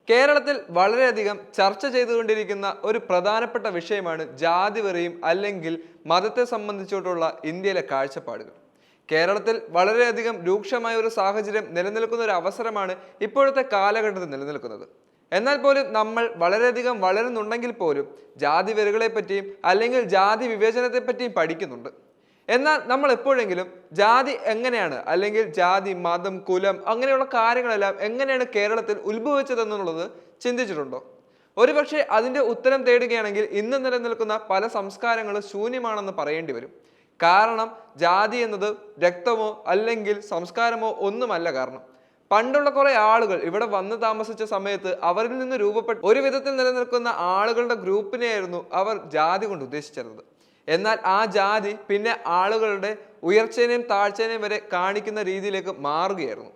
കേരളത്തിൽ വളരെയധികം ചർച്ച ചെയ്തുകൊണ്ടിരിക്കുന്ന ഒരു പ്രധാനപ്പെട്ട വിഷയമാണ് ജാതിവെറിയും അല്ലെങ്കിൽ മതത്തെ സംബന്ധിച്ചിട്ടുള്ള ഇന്ത്യയിലെ കാഴ്ചപ്പാടുകൾ. കേരളത്തിൽ വളരെയധികം രൂക്ഷമായ ഒരു സാഹചര്യം നിലനിൽക്കുന്ന ഒരു അവസരമാണ് ഇപ്പോഴത്തെ കാലഘട്ടത്തിൽ നിലനിൽക്കുന്നത്. എന്നാൽ പോലും നമ്മൾ വളരെയധികം വളരുന്നുണ്ടെങ്കിൽ പോലും ജാതിവെറികളെ പറ്റിയും അല്ലെങ്കിൽ ജാതി വിവേചനത്തെ പറ്റിയും പഠിക്കുന്നുണ്ട്. എന്നാൽ നമ്മൾ എപ്പോഴെങ്കിലും ജാതി എങ്ങനെയാണ് അല്ലെങ്കിൽ ജാതി മതം കുലം അങ്ങനെയുള്ള കാര്യങ്ങളെല്ലാം എങ്ങനെയാണ് കേരളത്തിൽ ഉത്ഭവിച്ചതെന്നുള്ളത് ചിന്തിച്ചിട്ടുണ്ടോ? ഒരുപക്ഷെ അതിൻ്റെ ഉത്തരം തേടുകയാണെങ്കിൽ ഇന്ന് നിലനിൽക്കുന്ന പല സംസ്കാരങ്ങളും ശൂന്യമാണെന്ന് പറയേണ്ടി വരും. കാരണം ജാതി എന്നത് രക്തമോ അല്ലെങ്കിൽ സംസ്കാരമോ ഒന്നുമല്ല. കാരണം പണ്ടുള്ള കുറെ ആളുകൾ ഇവിടെ വന്ന് താമസിച്ച സമയത്ത് അവരിൽ നിന്ന് രൂപപ്പെട്ട ഒരു വിധത്തിൽ നിലനിൽക്കുന്ന ആളുകളുടെ ഗ്രൂപ്പിനെയായിരുന്നു അവർ ജാതി കൊണ്ട് ഉദ്ദേശിച്ചിരുന്നത്. എന്നാൽ ആ ജാതി പിന്നെ ആളുകളുടെ ഉയർച്ചേനെയും താഴ്ചേനെയും വരെ കാണിക്കുന്ന രീതിയിലേക്ക് മാറുകയായിരുന്നു.